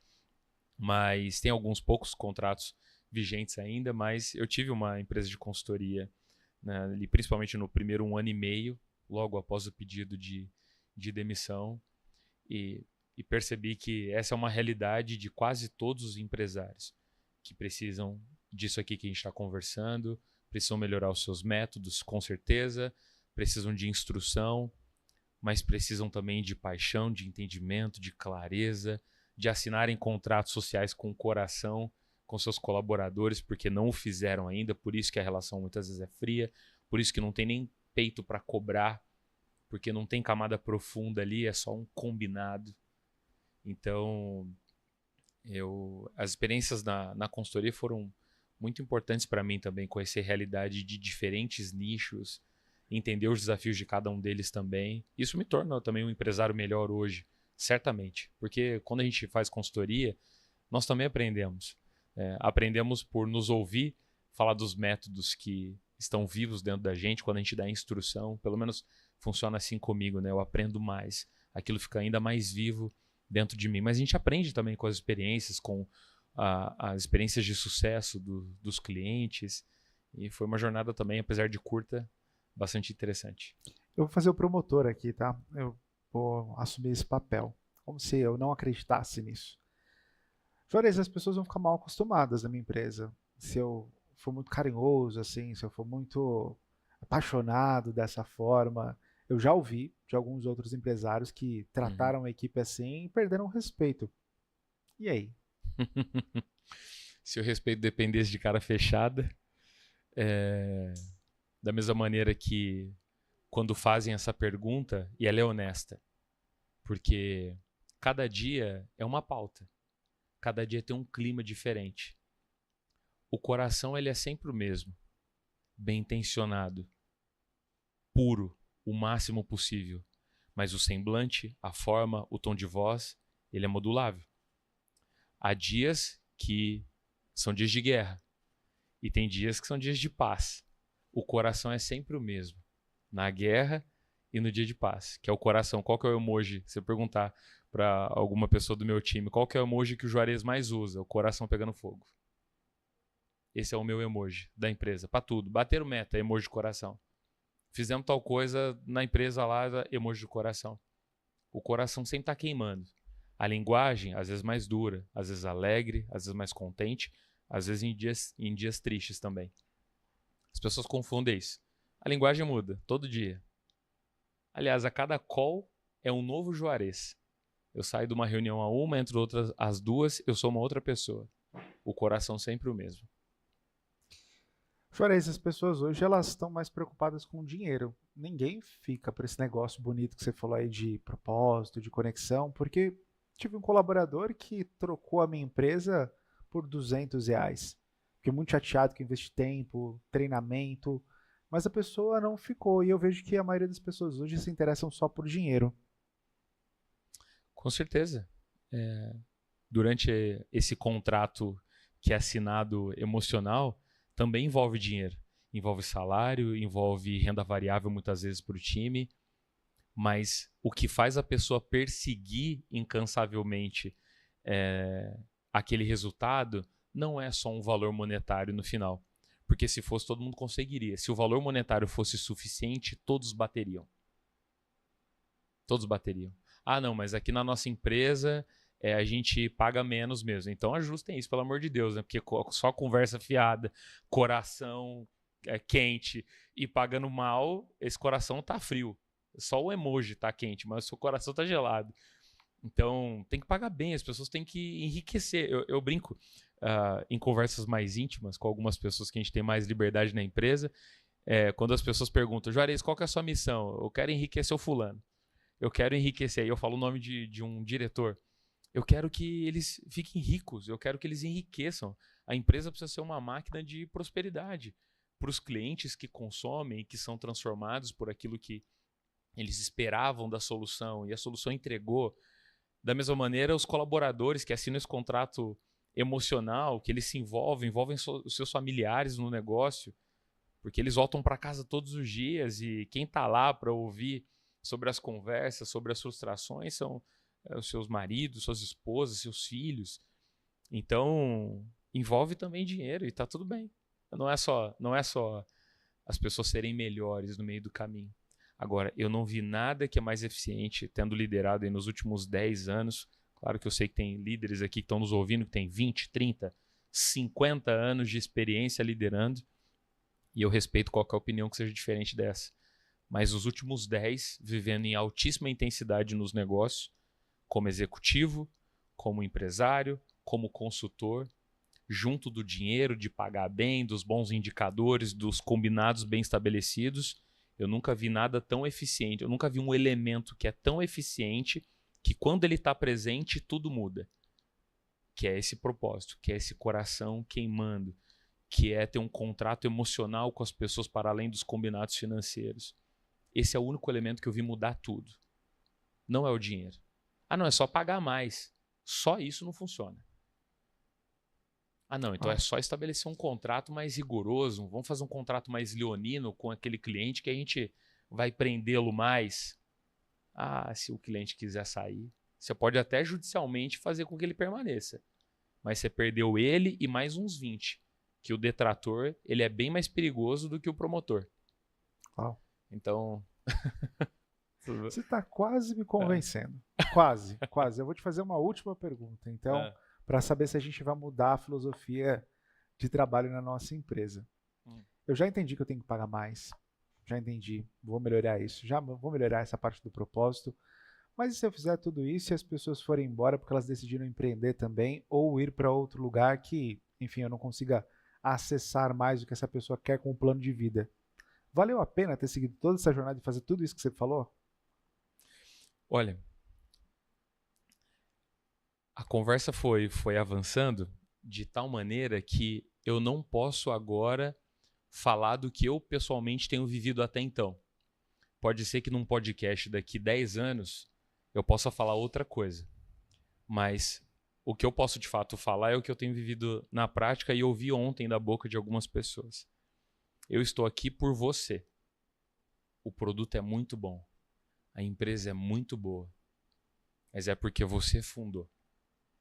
mas tem alguns poucos contratos vigentes ainda. Mas eu tive uma empresa de consultoria, né, e principalmente no primeiro 1 ano e meio, logo após o pedido de demissão, e percebi que essa é uma realidade de quase todos os empresários que precisam disso aqui que a gente está conversando, precisam melhorar os seus métodos, com certeza, precisam de instrução, mas precisam também de paixão, de entendimento, de clareza, de assinarem contratos sociais com o coração, com seus colaboradores, porque não o fizeram ainda, por isso que a relação muitas vezes é fria, por isso que não tem nem peito para cobrar, porque não tem camada profunda ali, é só um combinado. Então, as experiências na consultoria foram muito importantes para mim também, conhecer a realidade de diferentes nichos, entender os desafios de cada um deles também. Isso me torna também um empresário melhor hoje, certamente, porque quando a gente faz consultoria, nós também aprendemos. Aprendemos por nos ouvir falar dos métodos que estão vivos dentro da gente. Quando a gente dá instrução, pelo menos funciona assim comigo, né? Eu aprendo mais, aquilo fica ainda mais vivo dentro de mim. Mas a gente aprende também com as experiências, com as experiências de sucesso dos clientes. E foi uma jornada também, apesar de curta, bastante interessante. Eu vou fazer o promotor aqui, tá? Eu vou assumir esse papel, como se eu não acreditasse nisso. Juarez, as pessoas vão ficar mal acostumadas na minha empresa. Se eu for muito carinhoso, assim, se eu for muito apaixonado dessa forma. Eu já ouvi de alguns outros empresários que trataram a equipe assim e perderam o respeito. E aí? Se o respeito dependesse de cara fechada, da mesma maneira que quando fazem essa pergunta, e ela é honesta, porque cada dia é uma pauta, cada dia tem um clima diferente. O coração ele é sempre o mesmo, bem intencionado, puro, o máximo possível, mas o semblante, a forma, o tom de voz, ele é modulável. Há dias que são dias de guerra e tem dias que são dias de paz. O coração é sempre o mesmo, na guerra e no dia de paz, que é o coração. Qual que é o emoji? Se eu perguntar para alguma pessoa do meu time, qual que é o emoji que o Juarez mais usa? O coração pegando fogo. Esse é o meu emoji da empresa, para tudo. Bater meta, emoji de coração. Fizemos tal coisa na empresa lá, emoji de coração. O coração sempre está queimando. A linguagem, às vezes mais dura, às vezes alegre, às vezes mais contente, às vezes em dias tristes também. As pessoas confundem isso. A linguagem muda, todo dia. Aliás, a cada call é um novo Juarez. Eu saio de uma reunião a uma, entre outras às duas, eu sou uma outra pessoa. O coração sempre o mesmo. Juarez, as pessoas hoje elas estão mais preocupadas com o dinheiro. Ninguém fica para esse negócio bonito que você falou aí de propósito, de conexão, porque tive um colaborador que trocou a minha empresa por R$200. Fiquei muito chateado que investi tempo, treinamento, mas a pessoa não ficou. E eu vejo que a maioria das pessoas hoje se interessam só por dinheiro. Com certeza. Durante esse contrato que é assinado emocional, também envolve dinheiro. Envolve salário, envolve renda variável muitas vezes para o time, mas o que faz a pessoa perseguir incansavelmente aquele resultado não é só um valor monetário no final. Porque se fosse, todo mundo conseguiria. Se o valor monetário fosse suficiente, todos bateriam. Todos bateriam. Ah, não, mas aqui na nossa empresa a gente paga menos mesmo. Então ajustem isso, pelo amor de Deus, né? Porque só conversa fiada, coração quente e pagando mal, esse coração tá frio. Só o emoji tá quente, mas o seu coração tá gelado. Então tem que pagar bem, as pessoas têm que enriquecer. Eu brinco em conversas mais íntimas com algumas pessoas que a gente tem mais liberdade na empresa, quando as pessoas perguntam, Juarez, qual que é a sua missão? Eu quero enriquecer o fulano. Eu quero enriquecer. Aí eu falo o nome de um diretor. Eu quero que eles fiquem ricos. Eu quero que eles enriqueçam. A empresa precisa ser uma máquina de prosperidade para os clientes que consomem, que são transformados por aquilo que eles esperavam da solução e a solução entregou. Da mesma maneira, os colaboradores que assinam esse contrato emocional, que eles se envolvem os seus familiares no negócio, porque eles voltam para casa todos os dias e quem está lá para ouvir sobre as conversas, sobre as frustrações, são os seus maridos, suas esposas, seus filhos. Então, envolve também dinheiro e está tudo bem. Não é só as pessoas serem melhores no meio do caminho. Agora, eu não vi nada que é mais eficiente, tendo liderado aí nos últimos 10 anos. Claro que eu sei que tem líderes aqui que estão nos ouvindo, que tem 20, 30, 50 anos de experiência liderando. E eu respeito qualquer opinião que seja diferente dessa. Mas os últimos 10, vivendo em altíssima intensidade nos negócios, como executivo, como empresário, como consultor, junto do dinheiro, de pagar bem, dos bons indicadores, dos combinados bem estabelecidos, eu nunca vi nada tão eficiente. Eu nunca vi um elemento que é tão eficiente que quando ele está presente, tudo muda. Que é esse propósito, que é esse coração queimando, que é ter um contrato emocional com as pessoas para além dos combinados financeiros. Esse é o único elemento que eu vi mudar tudo. Não é o dinheiro. Ah, não, é só pagar mais. Só isso não funciona. Ah, não, então é só estabelecer um contrato mais rigoroso. Vamos fazer um contrato mais leonino com aquele cliente que a gente vai prendê-lo mais. Ah, se o cliente quiser sair, você pode até judicialmente fazer com que ele permaneça. Mas você perdeu ele e mais uns 20. Que o detrator ele é bem mais perigoso do que o promotor. Uau. Então... Você está quase me convencendo. Quase, quase. Eu vou te fazer uma última pergunta, então, para saber se a gente vai mudar a filosofia de trabalho na nossa empresa. Eu já entendi que eu tenho que pagar mais. Já entendi. Vou melhorar isso. Já vou melhorar essa parte do propósito. Mas e se eu fizer tudo isso e as pessoas forem embora porque elas decidiram empreender também ou ir para outro lugar que, enfim, eu não consiga acessar mais o que essa pessoa quer com o plano de vida? Valeu a pena ter seguido toda essa jornada e fazer tudo isso que você falou? Olha, a conversa foi avançando de tal maneira que eu não posso agora falar do que eu pessoalmente tenho vivido até então. Pode ser que num podcast daqui 10 anos eu possa falar outra coisa. Mas o que eu posso de fato falar é o que eu tenho vivido na prática e ouvi ontem da boca de algumas pessoas. Eu estou aqui por você. O produto é muito bom. A empresa é muito boa. Mas é porque você fundou.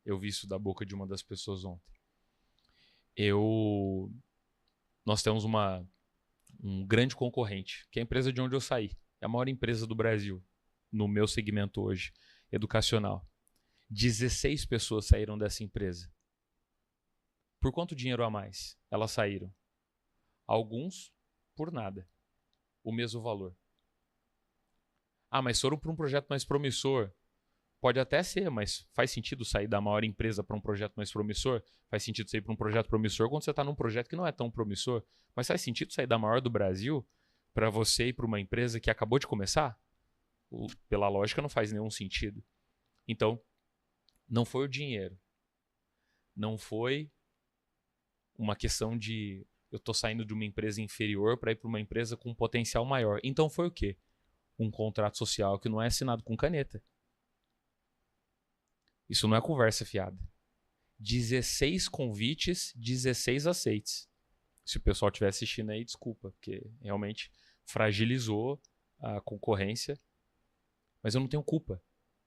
Eu vi isso da boca de uma das pessoas ontem. Nós temos um grande concorrente, que é a empresa de onde eu saí. É a maior empresa do Brasil, no meu segmento hoje, educacional. 16 pessoas saíram dessa empresa. Por quanto dinheiro a mais elas saíram? Alguns por nada. O mesmo valor. Ah, mas foram para um projeto mais promissor. Pode até ser, mas faz sentido sair da maior empresa para um projeto mais promissor? Faz sentido sair para um projeto promissor quando você está num projeto que não é tão promissor? Mas faz sentido sair da maior do Brasil para você ir para uma empresa que acabou de começar? Pela lógica, não faz nenhum sentido. Então, não foi o dinheiro. Não foi uma questão de eu estou saindo de uma empresa inferior para ir para uma empresa com um potencial maior. Então foi o quê? Um contrato social que não é assinado com caneta. Isso não é conversa fiada. 16 convites, 16 aceites. Se o pessoal estiver assistindo aí, desculpa, porque realmente fragilizou a concorrência. Mas eu não tenho culpa,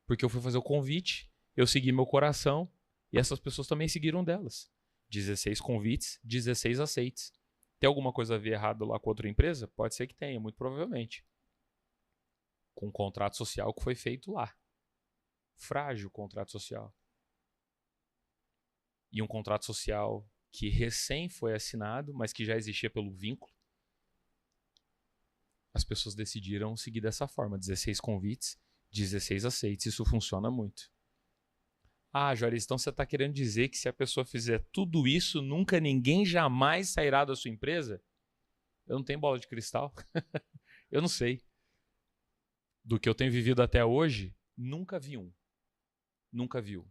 porque eu fui fazer o convite, eu segui meu coração e essas pessoas também seguiram delas. 16 convites, 16 aceites. Tem alguma coisa a ver errado lá com outra empresa? Pode ser que tenha, muito provavelmente. Com um contrato social que foi feito lá. Frágil o contrato social. e um contrato social que recém foi assinado, mas que já existia pelo vínculo, as pessoas decidiram seguir dessa forma. 16 convites, 16 aceites. Isso funciona muito. Ah, Juarez, então você está querendo dizer que se a pessoa fizer tudo isso, nunca ninguém jamais sairá da sua empresa? Eu não tenho bola de cristal. Eu não sei. Do que eu tenho vivido até hoje, nunca vi um. Nunca vi um.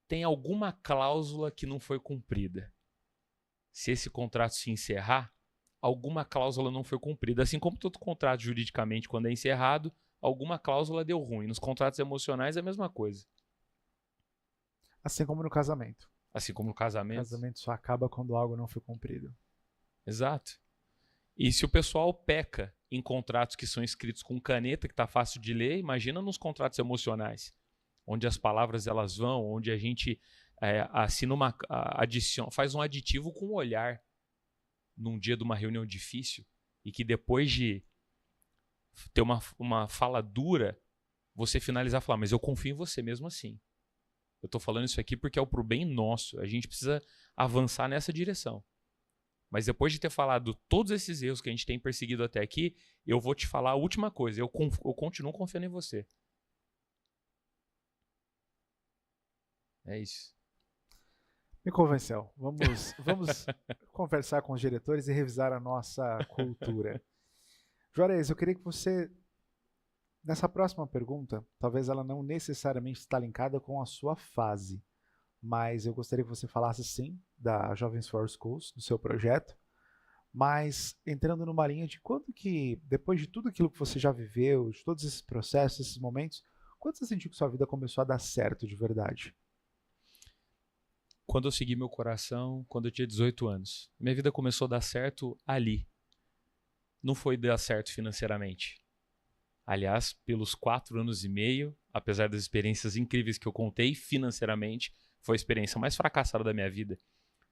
Tem alguma cláusula que não foi cumprida. Se esse contrato se encerrar, alguma cláusula não foi cumprida. Assim como todo contrato juridicamente, quando é encerrado, alguma cláusula deu ruim. Nos contratos emocionais é a mesma coisa. Assim como no casamento. Assim como no O casamento. casamento só acaba quando algo não foi cumprido. Exato. E se o pessoal peca em contratos que são escritos com caneta, que está fácil de ler, imagina nos contratos emocionais, onde as palavras elas vão, onde a gente assina faz um aditivo com o olhar num dia de uma reunião difícil e que depois de ter uma fala dura, você finalizar e falar, mas eu confio em você mesmo assim. Eu estou falando isso aqui porque é pro bem nosso. A gente precisa avançar nessa direção. Mas depois de ter falado todos esses erros que a gente tem perseguido até aqui, eu vou te falar a última coisa. Eu continuo confiando em você. É isso. Me convenceu. Vamos conversar com os diretores e revisar a nossa cultura. Juarez, eu queria que você, nessa próxima pergunta, talvez ela não necessariamente está linkada com a sua fase, mas eu gostaria que você falasse sim da Jovens for Schools, do seu projeto, mas entrando numa linha de quando que, depois de tudo aquilo que você já viveu, de todos esses processos, esses momentos, quando você sentiu que sua vida começou a dar certo de verdade? Quando eu segui meu coração, quando eu tinha 18 anos. Minha vida começou a dar certo ali. Não foi dar certo financeiramente. Aliás, pelos 4 anos e meio, apesar das experiências incríveis que eu contei, financeiramente, foi a experiência mais fracassada da minha vida.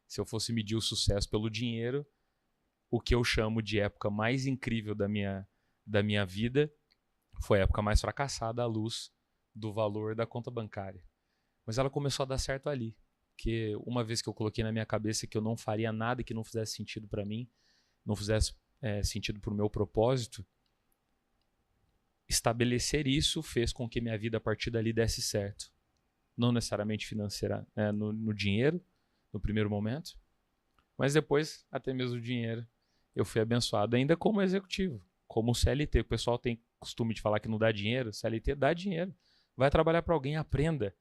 Se eu fosse medir o sucesso pelo dinheiro, o que eu chamo de época mais incrível da minha vida foi a época mais fracassada à luz do valor da conta bancária. Mas ela começou a dar certo ali. Porque uma vez que eu coloquei na minha cabeça que eu não faria nada que não fizesse sentido para mim, não fizesse sentido para o meu propósito, estabelecer isso fez com que minha vida a partir dali desse certo. Não necessariamente financeira, no dinheiro, no primeiro momento, mas depois, até mesmo o dinheiro, eu fui abençoado ainda como executivo, como CLT. O pessoal tem costume de falar que não dá dinheiro, CLT dá dinheiro. Vai trabalhar para alguém, aprenda,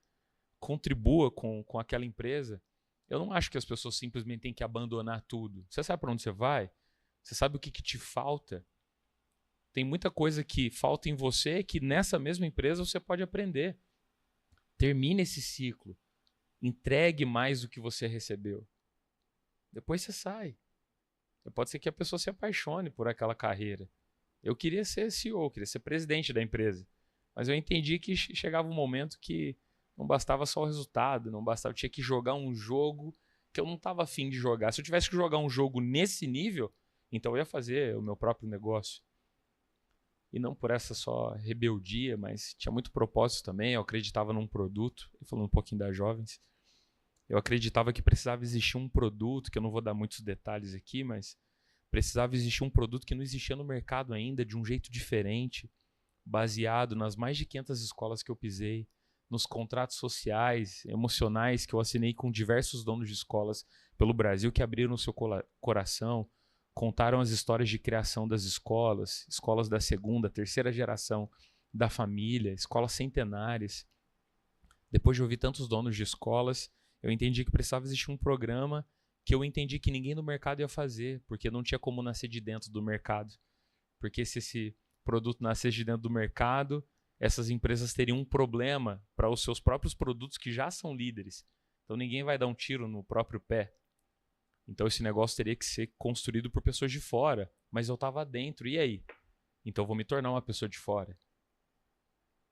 contribua com aquela empresa. Eu não acho que as pessoas simplesmente têm que abandonar tudo. Você sabe para onde você vai? Você sabe o que te falta? Tem muita coisa que falta em você que nessa mesma empresa você pode aprender. Termine esse ciclo. Entregue mais do que você recebeu. Depois você sai. Pode ser que a pessoa se apaixone por aquela carreira. Eu queria ser CEO, queria ser presidente da empresa. Mas eu entendi que chegava um momento que não bastava só o resultado, não bastava, eu tinha que jogar um jogo que eu não estava afim de jogar. Se eu tivesse que jogar um jogo nesse nível, então eu ia fazer o meu próprio negócio. E não por essa só rebeldia, mas tinha muito propósito também. Eu acreditava num produto, falando um pouquinho das jovens. Eu acreditava que precisava existir um produto, que eu não vou dar muitos detalhes aqui, mas precisava existir um produto que não existia no mercado ainda, de um jeito diferente, baseado nas mais de 500 escolas que eu pisei, nos contratos sociais, emocionais que eu assinei com diversos donos de escolas pelo Brasil que abriram o seu coração, contaram as histórias de criação das escolas, escolas da segunda, terceira geração da família, escolas centenárias. Depois de ouvir tantos donos de escolas, eu entendi que precisava existir um programa que eu entendi que ninguém no mercado ia fazer, porque não tinha como nascer de dentro do mercado. Porque se esse produto nascesse de dentro do mercado, essas empresas teriam um problema para os seus próprios produtos que já são líderes. Então ninguém vai dar um tiro no próprio pé. Então esse negócio teria que ser construído por pessoas de fora, mas eu estava dentro, e aí? Então eu vou me tornar uma pessoa de fora.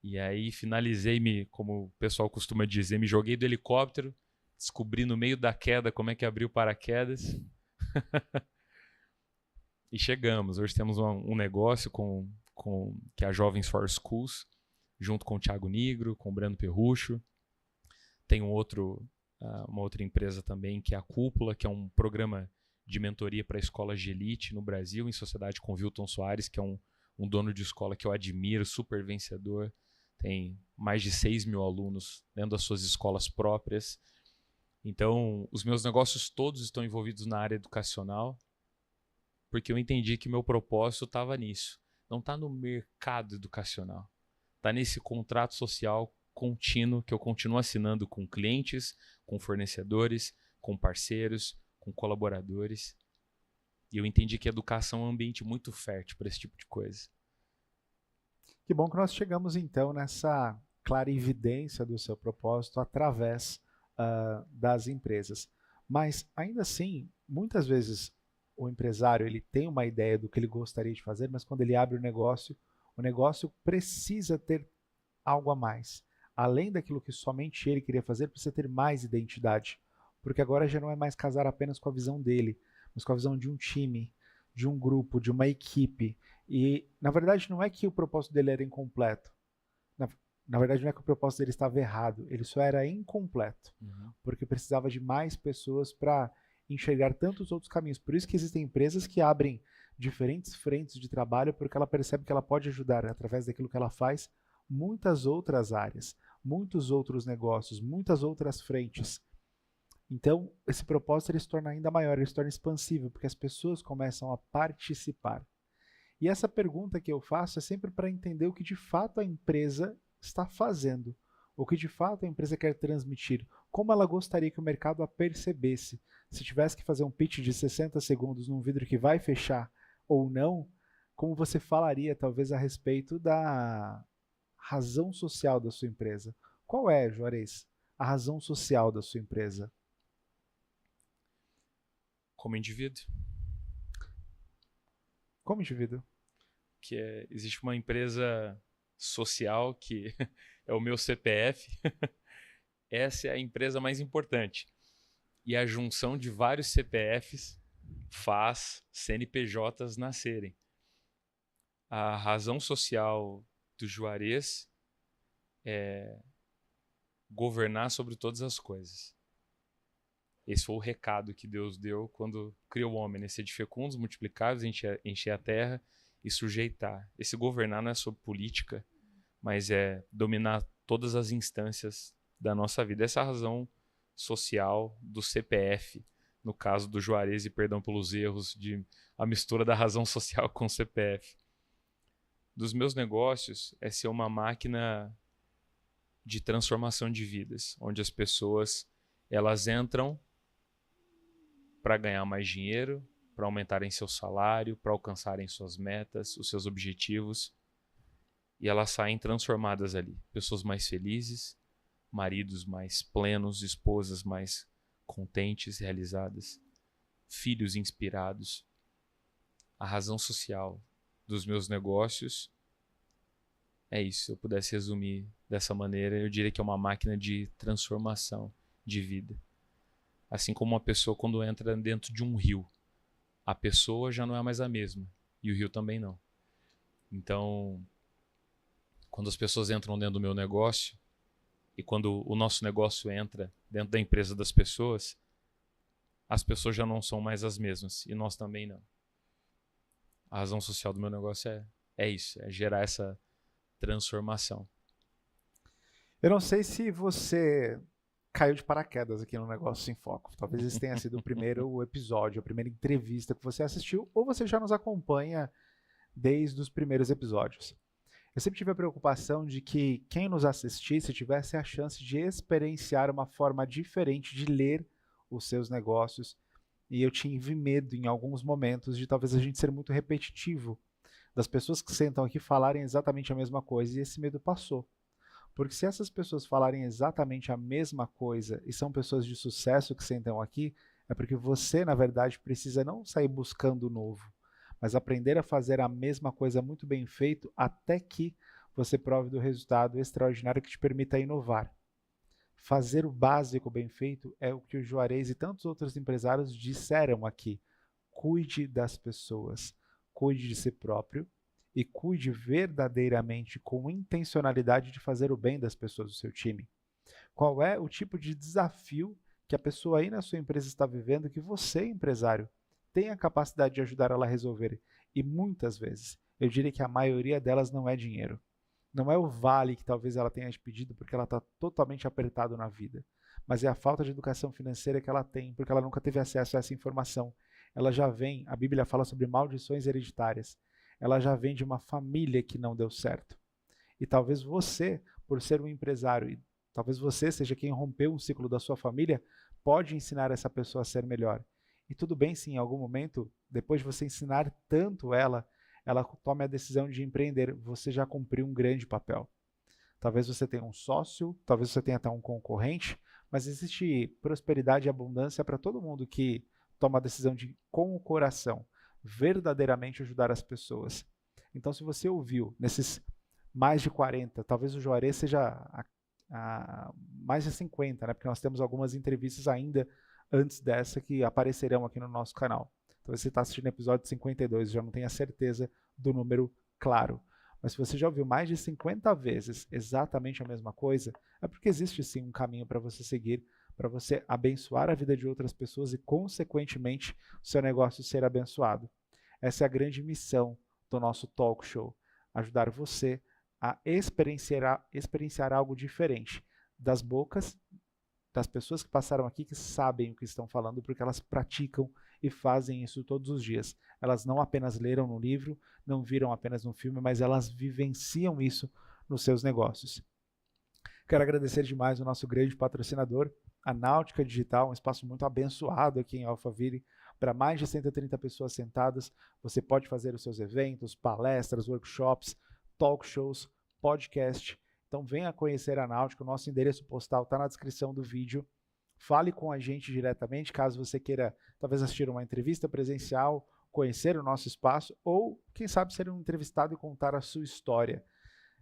E aí finalizei, como o pessoal costuma dizer, me joguei do helicóptero, descobri no meio da queda como é que abriu paraquedas. E chegamos. Hoje temos um negócio que é a Jovens for Schools, junto com o Thiago Nigro, com o Breno Perrucho. Tem um outro uma outra empresa também, que é a Cúpula, que é um programa de mentoria para escolas de elite no Brasil, em sociedade com Wilton Soares, que é um dono de escola que eu admiro, super vencedor, tem mais de 6 mil alunos dentro das suas escolas próprias. Então, os meus negócios todos estão envolvidos na área educacional, porque eu entendi que meu propósito estava nisso. Não está no mercado educacional, está nesse contrato social contínuo que eu continuo assinando com clientes, com fornecedores, com parceiros, com colaboradores. E eu entendi que a educação é um ambiente muito fértil para esse tipo de coisa. Que bom que nós chegamos então nessa clara evidência do seu propósito através das empresas. Mas ainda assim, muitas vezes o empresário ele tem uma ideia do que ele gostaria de fazer, mas quando ele abre o negócio precisa ter algo a mais. Além daquilo que somente ele queria fazer, precisa ter mais identidade. Porque agora já não é mais casar apenas com a visão dele, mas com a visão de um time, de um grupo, de uma equipe. E, na verdade, não é que o propósito dele era incompleto. Na verdade, não é que o propósito dele estava errado. Ele só era incompleto. Porque precisava de mais pessoas para enxergar tantos outros caminhos. Por isso que existem empresas que abrem diferentes frentes de trabalho, porque ela percebe que ela pode ajudar, através daquilo que ela faz, muitas outras áreas, muitos outros negócios, muitas outras frentes. Então, esse propósito ele se torna ainda maior, ele se torna expansível, porque as pessoas começam a participar. E essa pergunta que eu faço é sempre para entender o que de fato a empresa está fazendo, o que de fato a empresa quer transmitir, como ela gostaria que o mercado a percebesse. Se tivesse que fazer um pitch de 60 segundos num vidro que vai fechar ou não, como você falaria talvez a respeito da razão social da sua empresa? Qual é, Juarez, a razão social da sua empresa? Como indivíduo. Como indivíduo? Existe uma empresa social que é o meu CPF. Essa é a empresa mais importante. E a junção de vários CPFs faz CNPJs nascerem. A razão social do Juarez é governar sobre todas as coisas. Esse foi o recado que Deus deu quando criou o homem, né? Ser de fecundos, multiplicáveis, encher a terra e sujeitar. Esse governar não é sobre política, mas é dominar todas as instâncias da nossa vida. Essa é a razão social do CPF, no caso do Juarez, e perdão pelos erros, a mistura da razão social com o CPF. Dos meus negócios é ser uma máquina de transformação de vidas, onde as pessoas elas entram para ganhar mais dinheiro, para aumentarem seu salário, para alcançarem suas metas, os seus objetivos, e elas saem transformadas ali. Pessoas mais felizes, maridos mais plenos, esposas mais contentes, realizadas, filhos inspirados. A razão social dos meus negócios é isso. Se eu pudesse resumir dessa maneira, eu diria que é uma máquina de transformação de vida. Assim como uma pessoa quando entra dentro de um rio, a pessoa já não é mais a mesma e o rio também não. Então, quando as pessoas entram dentro do meu negócio e quando o nosso negócio entra dentro da empresa das pessoas, as pessoas já não são mais as mesmas e nós também não. A razão social do meu negócio é isso, é gerar essa transformação. Eu não sei se você caiu de paraquedas aqui no Negócio em Foco. Talvez esse tenha sido o primeiro episódio, a primeira entrevista que você assistiu, ou você já nos acompanha desde os primeiros episódios. Eu sempre tive a preocupação de que quem nos assistisse tivesse a chance de experienciar uma forma diferente de ler os seus negócios, e eu tive medo em alguns momentos de talvez a gente ser muito repetitivo, das pessoas que sentam aqui falarem exatamente a mesma coisa, e esse medo passou. Porque se essas pessoas falarem exatamente a mesma coisa e são pessoas de sucesso que sentam aqui, é porque você, na verdade, precisa não sair buscando o novo, mas aprender a fazer a mesma coisa muito bem feito até que você prove do resultado extraordinário que te permita inovar. Fazer o básico bem feito é o que o Juarez e tantos outros empresários disseram aqui. Cuide das pessoas, cuide de si próprio e cuide verdadeiramente com intencionalidade de fazer o bem das pessoas do seu time. Qual é o tipo de desafio que a pessoa aí na sua empresa está vivendo, que você, empresário, tem a capacidade de ajudar ela a resolver. E muitas vezes, eu diria que a maioria delas não é dinheiro. Não é o vale que talvez ela tenha te pedido porque ela está totalmente apertada na vida, mas é a falta de educação financeira que ela tem, porque ela nunca teve acesso a essa informação. Ela já vem, a Bíblia fala sobre maldições hereditárias, ela já vem de uma família que não deu certo. E talvez você, por ser um empresário, e talvez você seja quem rompeu um ciclo da sua família, pode ensinar essa pessoa a ser melhor. E tudo bem se em algum momento, depois de você ensinar tanto ela tome a decisão de empreender, você já cumpriu um grande papel. Talvez você tenha um sócio, talvez você tenha até um concorrente, mas existe prosperidade e abundância para todo mundo que toma a decisão de, com o coração, verdadeiramente ajudar as pessoas. Então, se você ouviu nesses mais de 40, talvez o Juarez seja a mais de 50, né? Porque nós temos algumas entrevistas ainda antes dessa que aparecerão aqui no nosso canal. Então, você está assistindo o episódio 52, já não tem a certeza do número claro. Mas se você já ouviu mais de 50 vezes exatamente a mesma coisa, é porque existe sim um caminho para você seguir, para você abençoar a vida de outras pessoas e, consequentemente, o seu negócio ser abençoado. Essa é a grande missão do nosso talk show, ajudar você a experienciar algo diferente das bocas das pessoas que passaram aqui, que sabem o que estão falando, porque elas praticam e fazem isso todos os dias. Elas não apenas leram no livro, não viram apenas no filme, mas elas vivenciam isso nos seus negócios. Quero agradecer demais o nosso grande patrocinador, a Náutica Digital, um espaço muito abençoado aqui em Alphaville, para mais de 130 pessoas sentadas. Você pode fazer os seus eventos, palestras, workshops, talk shows, podcast. Então venha conhecer a Náutica, o nosso endereço postal está na descrição do vídeo. Fale com a gente diretamente, caso você queira talvez assistir uma entrevista presencial, conhecer o nosso espaço ou, quem sabe, ser um entrevistado e contar a sua história.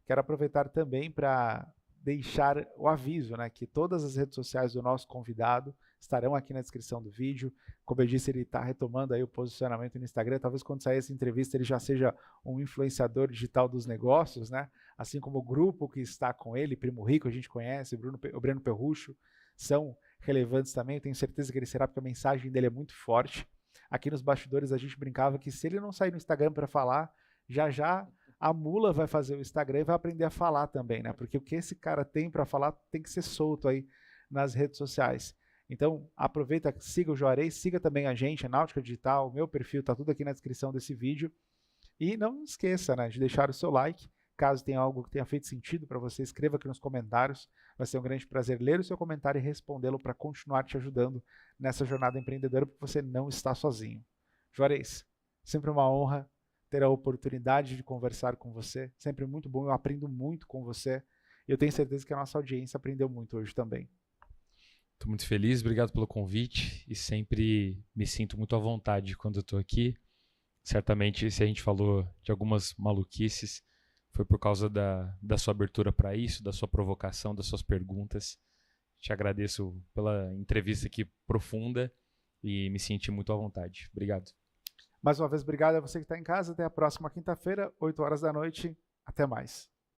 Quero aproveitar também para deixar o aviso, né, que todas as redes sociais do nosso convidado estarão aqui na descrição do vídeo. Como eu disse, ele está retomando aí o posicionamento no Instagram. Talvez quando sair essa entrevista ele já seja um influenciador digital dos negócios, né? Assim como o grupo que está com ele, Primo Rico, a gente conhece, o Breno Perrucho, são relevantes também. Eu tenho certeza que ele será, porque a mensagem dele é muito forte. Aqui nos bastidores a gente brincava que se ele não sair no Instagram para falar, já já a mula vai fazer o Instagram e vai aprender a falar também, né? Porque o que esse cara tem para falar tem que ser solto aí nas redes sociais. Então, aproveita, siga o Juarez, siga também a gente, a Náutica Digital, o meu perfil, tá tudo aqui na descrição desse vídeo. E não esqueça, né, de deixar o seu like. Caso tenha algo que tenha feito sentido para você, escreva aqui nos comentários. Vai ser um grande prazer ler o seu comentário e respondê-lo para continuar te ajudando nessa jornada empreendedora, porque você não está sozinho. Juarez, sempre uma honra ter a oportunidade de conversar com você. Sempre muito bom, eu aprendo muito com você. E eu tenho certeza que a nossa audiência aprendeu muito hoje também. Estou muito feliz, obrigado pelo convite e sempre me sinto muito à vontade quando eu estou aqui. Certamente, se a gente falou de algumas maluquices, foi por causa da sua abertura para isso, da sua provocação, das suas perguntas. Te agradeço pela entrevista aqui profunda e me senti muito à vontade. Obrigado. Mais uma vez, obrigado a você que está em casa. Até a próxima quinta-feira, 8 horas da noite. Até mais.